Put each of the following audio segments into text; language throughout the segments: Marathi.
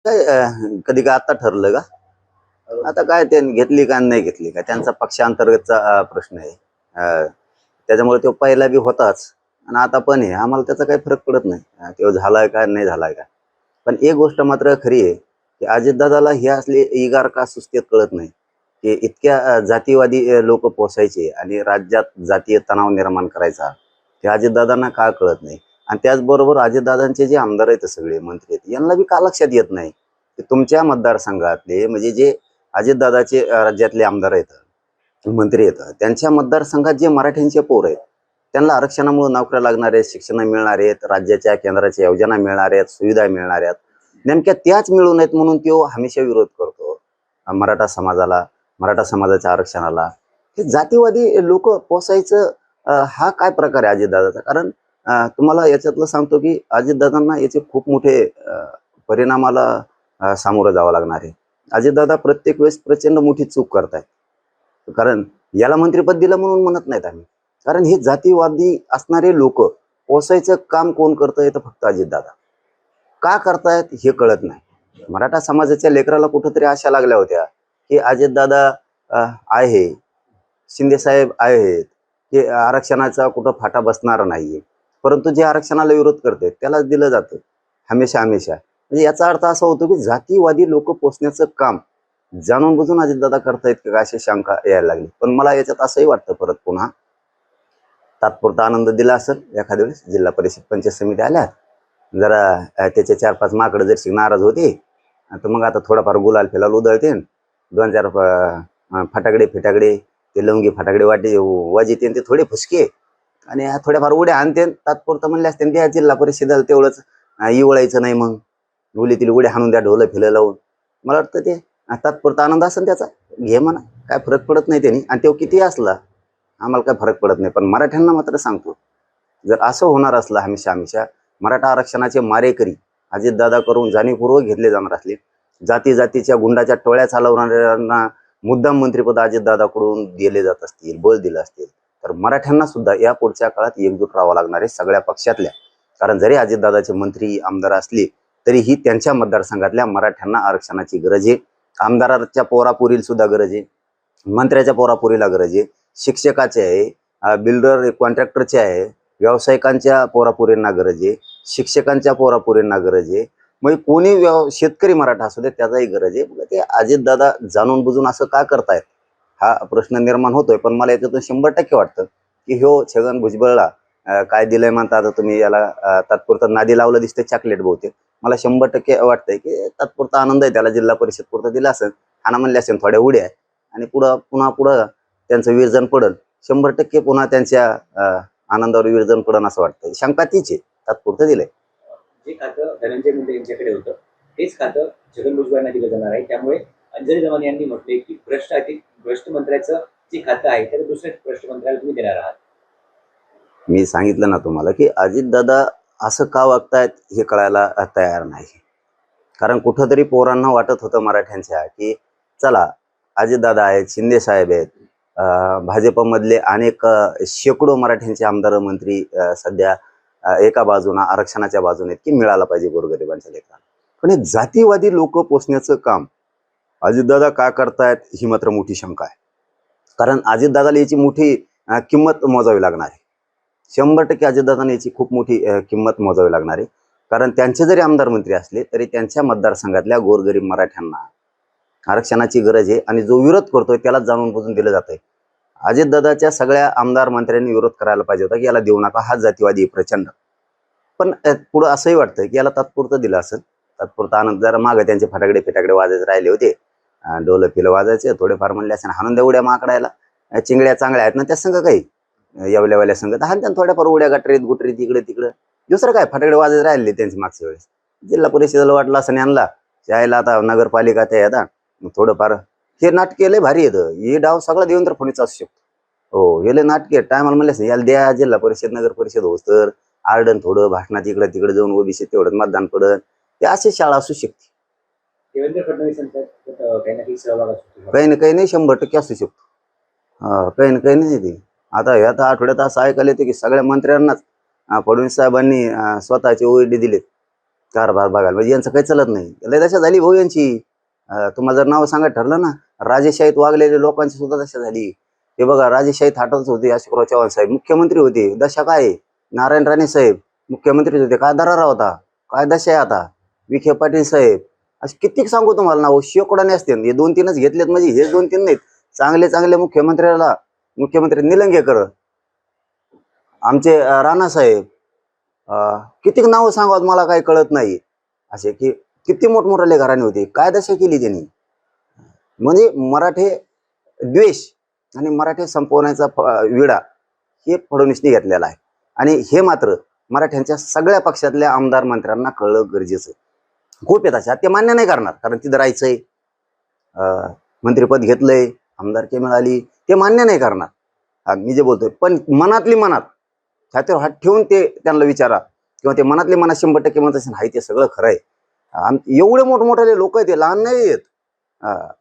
काय कधी का आता ठरलं का? आता काय ते घेतली का नाही घेतली का त्यांचा पक्षांतर्गतचा प्रश्न आहे. त्याच्यामुळे तो पहिला बी होताच आणि आता पण आहे. आम्हाला त्याचा काही फरक पडत नाही. तो झालाय का नाही झालाय का. पण एक गोष्ट मात्र खरी आहे की अजितदादाला हे असले इगार का सुस्तीत कळत नाही की इतक्या जातीवादी लोक पोसायचे आणि राज्यात जातीय तणाव निर्माण करायचा हे अजितदादांना का कळत नाही. आणि त्याचबरोबर अजितदादांचे जे आमदार आहेत सगळे मंत्री आहेत यांना बी का लक्षात येत नाही की तुमच्या मतदारसंघातले म्हणजे जे अजितदादाचे राज्यातले आमदार आहेत मंत्री आहेत त्यांच्या मतदारसंघात जे मराठ्यांचे पोर आहेत त्यांना आरक्षणामुळे नोकऱ्या लागणार आहेत, शिक्षण मिळणार आहेत, राज्याच्या केंद्राच्या योजना मिळणार आहेत, सुविधा मिळणार आहेत, नेमक्या त्याच मिळू नयेत म्हणून तो हमेशा विरोध करतो मराठा समाजाला, मराठा समाजाच्या आरक्षणाला. हे जातीवादी लोक पोसायचं हा काय प्रकार आहे अजितदादाचा. कारण तुम्हाला याच्यातलं सांगतो की अजितदादांना याचे खूप मोठे परिणामाला सामोरं जावं लागणार आहे. अजितदादा प्रत्येक वेळेस प्रचंड मोठी चूक करतायत. कारण याला मंत्रिपद दिलं म्हणून म्हणत नाहीत आम्ही, कारण हे जातीवादी असणारे लोक पोसायचं काम कोण करतंय तर फक्त अजितदादा. का करतायत हे कळत नाही. मराठा समाजाच्या लेकराला कुठंतरी आशा लागल्या होत्या की अजितदादा आहे, शिंदेसाहेब आहेत, की आरक्षणाचा कुठं फाटा बसणार नाहीये. परंतु जे आरक्षणाला विरोध करते त्यालाच दिलं जातं हमेशा हमेशा. म्हणजे याचा अर्थ असा होतो की जातीवादी लोक पोचण्याचं काम जाणून बुजून अजितदादा करतायत का अशी शंका यायला लागली. पण मला याच्यात असंही वाटतं परत पुन्हा तात्पुरता आनंद दिला असेल एखाद्या वेळेस जिल्हा परिषद पंचायत समिती आल्या जरा त्याचे 4-5 माकडं जर नाराज होते तर मग आता थोडाफार गुलाल फिलाल उधळते, 2-4 फटाकडे फिटाकडे ते लवंगी फटाकडे वाजिते ते थोडे फुसके आणि थोड्याफार उड्या आणते तात्पुरतं म्हणले असते त्या जिल्हा परिषदेला तेवढंच इवळायचं नाही. मग मुलीतील उड्या हाणून द्या ढोलं फिलं लावून. मला वाटतं ते तात्पुरता आनंद असेल त्याचा, घे म्हणा, काय फरक पडत नाही त्यांनी. आणि तो किती असला आम्हाला काय फरक पडत नाही. पण मराठ्यांना मात्र सांगतो जर असं होणार असलं हमेशा हमेशा मराठा आरक्षणाचे मारेकरी अजितदादा करून जाणीवपूर्वक घेतले जाणार असले, जाती जातीच्या गुंडाच्या टोळ्या चालवणाऱ्यांना मुद्दाम मंत्रिपद अजितदादाकडून दिले जात असतील, बळ दिलं असतील तर मराठ्यांना सुद्धा या पुढच्या काळात एकजूट राहावं लागणार आहे सगळ्या पक्षातल्या. कारण जरी अजितदादाचे मंत्री आमदार असले तरीही त्यांच्या मतदारसंघातल्या मराठ्यांना आरक्षणाची गरज आहे. आमदाराच्या पोरापुरीला सुद्धा गरज आहे, मंत्र्याच्या पोरापुरीला गरज आहे, शिक्षकाचे आहे, बिल्डर कॉन्ट्रॅक्टरचे आहे, व्यावसायिकांच्या पोरापुरींना गरज आहे, शिक्षकांच्या पोरापुरींना गरज आहे. मग कोणी शेतकरी मराठा असू दे त्याचाही गरज आहे. मग ते अजितदादा जाणून बुजून असं का करतायत हा प्रश्न निर्माण होतोय. पण मला याच्यातून 100% वाटतं की ह्यो छगन भुजबळला काय दिलंय म्हणता आता तुम्ही याला तात्पुरतं नादी लावलं दिसतंय चॉकलेट बहुतेक. मला 100% वाटतंय की तात्पुरता आनंद आहे त्याला जिल्हा परिषद पुरतं दिला असेल, हाना म्हणले असेल थोड्या उड्या आणि पुन्हा त्यांचं विरजन पडल. 100% पुन्हा त्यांच्या आनंदावर विरजन पडन असं वाटतं. शंका तीच आहे, तात्पुरतं दिलंय. जे खातं धनंजय मुंडे यांच्याकडे होतं तेच खातं छगन भुजबळांना दिलं जाणार आहे. त्यामुळे अंजली जमानी यांनी म्हटले की भ्रष्ट मंत्र्याचं जे खातं आहे ते दुसऱ्या भ्रष्ट मंत्र्याला तुम्ही देणार आहात. मी सांगितलं ना तुम्हाला की अजितदादा असं का वागतायत हे कळायला तयार नाही. कारण कुठंतरी पोरांना वाटत होतं मराठ्यांच्या की चला अजितदादा आहेत, शिंदे साहेब आहेत, भाजपमधले अनेक शेकडो मराठ्यांचे आमदार मंत्री सध्या एका बाजूला आरक्षणाच्या बाजूने की मिळाला पाहिजे गोरगरिबांच्या लेकरांना. पण हे जातीवादी लोक पोचण्याचं काम अजितदादा का करतायत ही मात्र मोठी शंका आहे. कारण अजितदादाला याची मोठी किंमत मोजावी लागणार आहे. 100% अजितदादांना याची खूप मोठी किंमत मोजावी लागणार आहे. कारण त्यांचे जरी आमदार मंत्री असले तरी त्यांच्या मतदारसंघातल्या गोरगरीब मराठ्यांना आरक्षणाची गरज आहे आणि जो विरोध करतोय त्यालाच जाणून बुजून दिलं जात आहे. अजितदादाच्या सगळ्या आमदार मंत्र्यांनी विरोध करायला पाहिजे होता की याला देऊ नका, हा जातीवादी प्रचंड. पण पुढं असंही वाटतं की याला तात्पुरतं दिलं असेल, तात्पुरता आनंद. जरा मागं त्यांचे फटाकडे फिटाकडे वाजायचे राहिले होते, डोलं पिलं वाजायचे थोडेफार म्हणले असेल हाणून द्या उड्या माकडायला, चिंगड्या चांगल्या आहेत ना त्या संघ काही येवल्यावाल्या संघ तर हान थोड्याफार उड्या गटरीत गुटरीत इकडे तिकडं. दुसरं काय फटाकडे वाजायचे राहिले त्यांची मागच्या वेळेस. जिल्हा परिषदेला वाटलं असं आणला यायला आता नगरपालिका त्या आता थोडंफार हे नाटके लय भारी येतं. हे डाव सगळा देवेंद्र फडणवीस असू शकतो. हो हे लय नाटके टायमाला म्हणले असं याला द्या जिल्हा परिषद नगर परिषद होस तर आरडन थोडं भाषणात इकडे तिकडे जाऊन ओबीसी तेवढं मतदान पडत ते अशी शाळा असू शकते. देवेंद्र फडणवीस काही ना काही सहभाग असतो, काही ना काही नाही 100% असू शकतो. काही ना काही नाही ते. आता ह्या आठवड्यात असं ऐकायला येते की सगळ्या मंत्र्यांनाच फडणवीस साहेबांनी स्वतःचे ओएडी दिलेत. कारभार बघायला म्हणजे यांचं काही चलत नाही. लय दशा झाली भाऊ यांची. तुम्हाला जर नाव सांगायला ठरलं ना, राजेशाहीत वागलेले लोकांची सुद्धा दशा झाली. हे बघा, राजेशाहीत हाटच होते अशोकराव चव्हाण साहेब, मुख्यमंत्री होते. दशा काय आहे? नारायण राणे साहेब मुख्यमंत्री होते, काय दरारा होता, काय दशा आहे आता. विखे पाटील साहेब, असे कित्येक सांगू तुम्हाला नाव, शेकोडाने असते. हे 2-3च घेतलेत म्हणजे हे 2-3 नाहीत. चांगले चांगले मुख्यमंत्री निलंगेकर, आमचे राणासाहेब, कितीक नावं सांगत मला काही कळत नाही. असे की किती मोठमोठाले घराणे होते, काय दशा केली त्यांनी. म्हणजे मराठे द्वेष आणि मराठे संपवण्याचा विडा हे फडणवीसने घेतलेला आहे. आणि हे मात्र मराठ्यांच्या सगळ्या पक्षातल्या आमदार मंत्र्यांना कळलं गरजेचं. खूप येत अशा, ते मान्य नाही करणार, कारण तिथं राहायचंय, मंत्रिपद घेतलंय, आमदारकी मिळाली, ते मान्य नाही करणार. मी जे बोलतोय, पण मनातली मनात छातीवर हात ठेवून ते त्यांना विचारा, किंवा ते मनातली मनात 100% म्हणत असेल हाय ते सगळं खरं आहे. एवढे मोठमोठाले लोक आहेत, ते लहान नाही आहेत.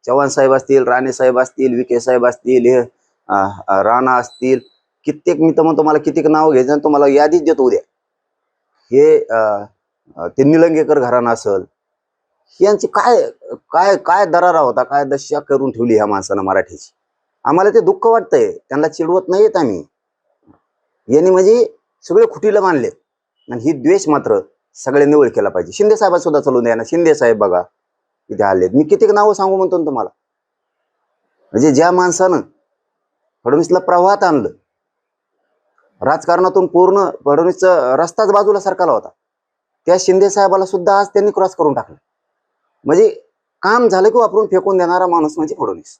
चव्हाण साहेब असतील, राणे साहेब असतील, विखे साहेब असतील, हे राणा असतील, कित्येक, मी तर म्हणतो मला कित्येक नाव घ्यायचं तुम्हाला यादीच देतो उद्या. हे ते निलंगेकर घराणं असेल, यांची काय काय काय दरारा होता, काय दशा करून ठेवली ह्या माणसानं मराठीची. आम्हाला ते दुःख वाटतंय, त्यांना चिडवत नाहीयेत आम्ही. यांनी म्हणजे सगळे खुटीला मानलेत. आणि ही द्वेष मात्र सगळ्यांनी ओळख केला पाहिजे. शिंदे साहेब सुद्धा चालून द्या ना. शिंदे साहेब बघा इथे आलेत, मी कित्येक नावं सांगू म्हणतो ना तुम्हाला. म्हणजे ज्या माणसानं फडणवीसला प्रवाहात आणलं, राजकारणातून पूर्ण फडणवीसचा रस्ताच बाजूला सरकारला होता, त्या शिंदे साहेबाला सुद्धा आज त्यांनी क्रॉस करून टाकलं. म्हणजे काम झालं की वापरून फेकून देणारा माणूस म्हणजे फडणवीस.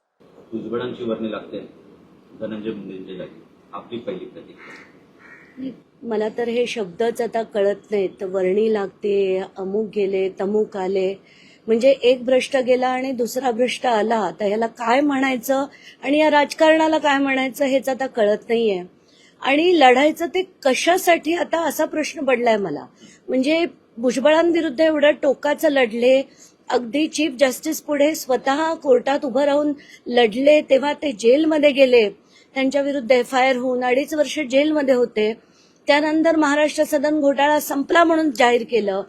भुजबळांची वर्णी लागते धनंजय मुंडेंच्या जागी, आपली पहिली प्रतिक्रिया. मला तर हे शब्दच आता कळत नाहीत. वर्णी लागते, अमुक गेले, तमुक आले, म्हणजे एक भ्रष्ट गेला आणि दुसरा भ्रष्ट आला. तर ह्याला काय म्हणायचं आणि या राजकारणाला काय म्हणायचं हेच आता कळत नाहीये. आणि लढायचं ते कशासाठी आता असा प्रश्न पडलाय मला. म्हणजे भुजबळांविरुद्ध एवढं टोकाचं लढले, अगदी चीफ जस्टिस पुढे स्वतः कोर्टात उभं राहून लढले, तेव्हा ते जेलमध्ये गेले. त्यांच्या विरुद्ध FIR होऊन 2.5 वर्ष जेलमध्ये होते. त्यानंतर महाराष्ट्र सदन घोटाळा संपला म्हणून जाहीर केलं.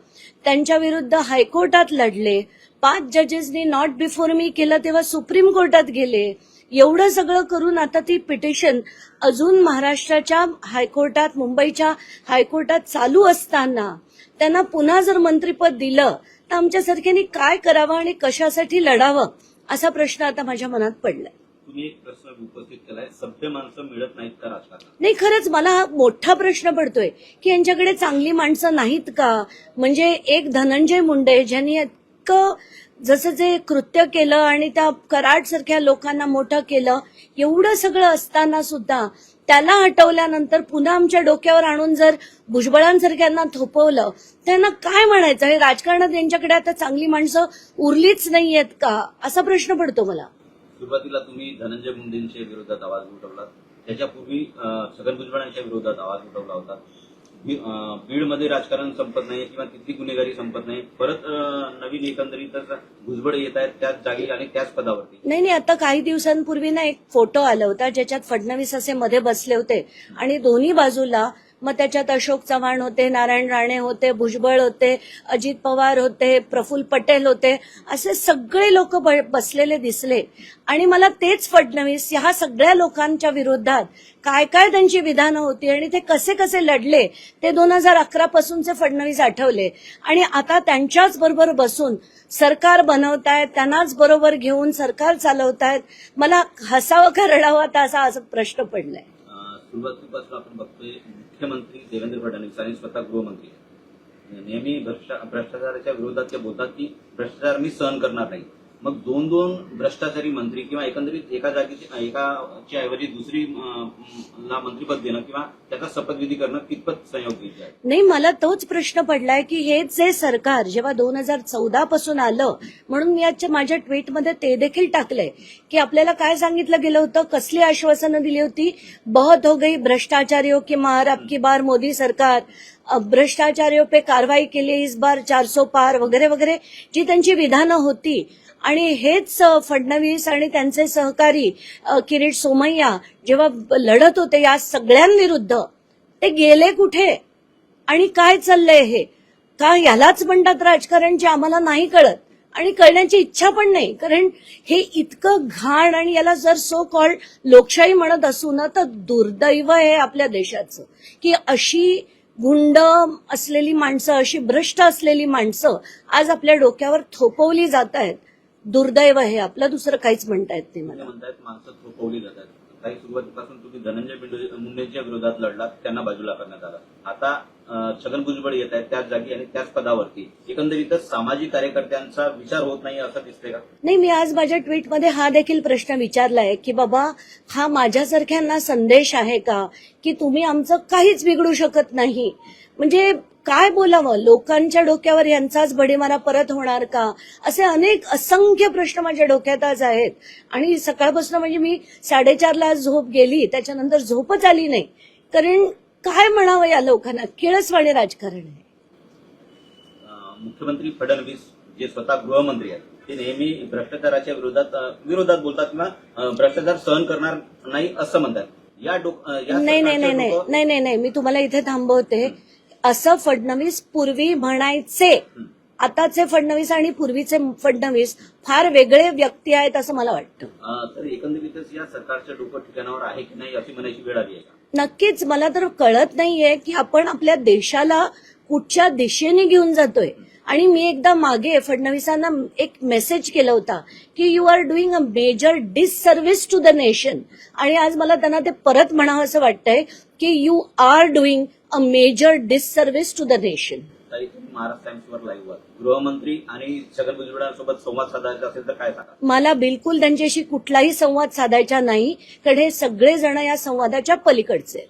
त्यांच्या विरुद्ध हायकोर्टात लढले. 5 जजेसनी नॉट बिफोर मी केलं तेव्हा सुप्रीम कोर्टात गेले. एवढं सगळं करून आता ती पिटिशन अजून महाराष्ट्राच्या हायकोर्टात, मुंबईच्या हायकोर्टात चालू असताना त्यांना पुन्हा जर मंत्रिपद दिलं तर आमच्यासारख्यांनी काय करावं आणि कशासाठी लढावं असा प्रश्न आता माझ्या मनात पडलाय. तुम्ही एक प्रश्न उपस्थित केलाय, सभ्य माणसं मिळत नाहीत का राजकारणात? नाही, खरंच मला हा मोठा प्रश्न पडतोय की यांच्याकडे चांगली माणसं नाहीत का. म्हणजे एक धनंजय मुंडे ज्यांनी इतकं जसं जे कृत्य केलं आणि त्या कराड सारख्या लोकांना मोठं केलं, एवढं सगळं असताना सुद्धा त्याला हटवल्यानंतर पुन्हा आमच्या डोक्यावर आणून जर भुजबळांसारख्यांना थोपवलं, त्यांना काय म्हणायचं. हे राजकारणात यांच्याकडे आता चांगली माणसं उरलीच नाहीयेत का असा प्रश्न पडतो मला. सुरुवातीला तुम्ही धनंजय मुंडेंच्या विरोधात आवाज उठवला, त्याच्यापूर्वी छगन भुजबळांच्या विरोधात आवाज उठवला होता. बीडमध्ये राजकारण संपत नाही किंवा तिथली गुन्हेगारी संपत नाही, परत नवीन एकंदरीतच भुजबळ येत आहेत त्याच जागी आणि त्याच पदावरती. नाही, आता काही दिवसांपूर्वी ना एक फोटो आला होता ज्याच्यात फडणवीस असे मध्ये बसले होते आणि दोन्ही बाजूला मग त्याच्यात अशोक चव्हाण होते, नारायण राणे होते, भुजबळ होते, अजित पवार होते, प्रफुल्ल पटेल होते, असे सगळे लोक बसलेले दिसले. आणि मला तेच फडणवीस ह्या सगळ्या लोकांच्या विरोधात काय काय त्यांची विधानं होती आणि ते कसे कसे लढले ते 2011 पासूनचे फडणवीस आठवले. आणि आता त्यांच्याच बरोबर बसून सरकार बनवतायत, त्यांनाच बरोबर घेऊन सरकार चालवतायत. मला हसावं का रडावं आता असा प्रश्न पडलाय. सुरुवातीपासून आपण बघतोय मुख्यमंत्री देवेंद्र फडणवीस आणि स्वतः गृहमंत्री नेहमी भ्रष्टाचाराच्या विरोधात ते बोलतात की भ्रष्टाचार मी सहन करणार नाही. मग दोन भ्रष्टाचारी मंत्री किंवा एकंदरीत एकाच्या ऐवजी दुसरी ला मंत्रिपद देणं किंवा त्याचा शपथविधी करणं कितपत संयोगी आहे? नाही, मला तोच प्रश्न पडलाय की हे जे सरकार जेव्हा 2014 पासून आलं, म्हणून मी आजच्या माझ्या ट्विटमध्ये ते देखील टाकलंय की आपल्याला काय सांगितलं गेलं होतं, कसली आश्वासनं दिली होती. बहुत हो गई भ्रष्टाचारियों की मार, अब की बार मोदी सरकार, भ्रष्टाचारियों पे कारवाई के लिए इस बार 400 पार वगैरे वगैरे जी त्यांची विधानं होती. आणि हेच फडणवीस आणि त्यांचे सहकारी किरीट सोमय्या जेव्हा लढत होते या सगळ्यांविरुद्ध, ते गेले कुठे आणि काय चाललंय हे. का यालाच म्हणतात राजकारण, जे आम्हाला नाही कळत आणि कळण्याची इच्छा पण नाही. कारण हे इतकं घाण आणि याला जर सो कॉल्ड लोकशाही म्हणत असू ना, तर दुर्दैव आहे आपल्या देशाचं की अशी गुंड असलेली माणसं, अशी भ्रष्ट असलेली माणसं आज आपल्या डोक्यावर थोपवली जात आहेत. दुर्दैव आहे आपलं, दुसरं काहीच म्हणता येत नाही मला. तुम्ही म्हणतायत माणसं थोपवली जातात. काही सुरुवातीपासून तुम्ही धनंजय मुंडेंच्या विरोधात लढलात, त्यांना बाजूला करण्यात आलं. आता छगन भुजबळ येत आहेत त्याच जागी आणि त्याच पदावरती. एकंदरीतच सामाजिक कार्यकर्त्यांचा विचार होत नाही असं दिसतंय का? नाही, मी आज माझ्या ट्विटमध्ये हा देखील प्रश्न विचारलाय की बाबा, हा माझ्यासारख्यांना संदेश आहे का की तुम्ही आमचं काहीच बिघडू शकत नाही? म्हणजे काय बोलावं, लोकांच्या डोक्यावर यांचाच बडीमारा परत होणार का? असे अनेक असंख्य प्रश्न माझ्या डोक्यात आज आहेत. आणि सकाळपासून म्हणजे मी 4:30ला आज झोप गेली, त्याच्यानंतर झोपच आली नाही. कारण काय म्हणावं या लोकांना, किळसवाणे राजकारण आहे. मुख्यमंत्री फडणवीस जे स्वतः गृहमंत्री आहेत, ते नेहमी भ्रष्टाचाराच्या विरोधात बोलतात किंवा भ्रष्टाचार सहन करणार नाही असं म्हणतात. या नाही, मी तुम्हाला इथे थांबवते. असं फडणवीस पूर्वी म्हणायचे. आताचे फडणवीस आणि पूर्वीचे फडणवीस फार वेगळे व्यक्ती आहेत असं मला वाटतं. तर एकंदरीतच या सरकारच्या डोकं ठिकाणावर आहे की नाही अशी म्हणायची वेळ आली आहे का? नक्कीच. मला तर कळत नाहीये की आपण आपल्या देशाला कुठच्या दिशेने घेऊन जातोय. आणि मी एकदा मागे फडणवीसांना एक मेसेज केला होता की you are doing a major disservice to the nation. आणि आज मला त्यांना ते परत म्हणावं असं वाटतंय की you are doing a major disservice to the nation. तरी तुम्ही महाराष्ट्र टाइम्सवर लाईव्हवर गृहमंत्री आणि छगन भुजबळांसोबत संवाद साधायचा असेल तर काय सांगा? मला बिलकुल त्यांच्याशी कुठलाही संवाद साधायचा नाही, कारण हे सगळे जण या संवादाच्या पलीकडचे आहेत.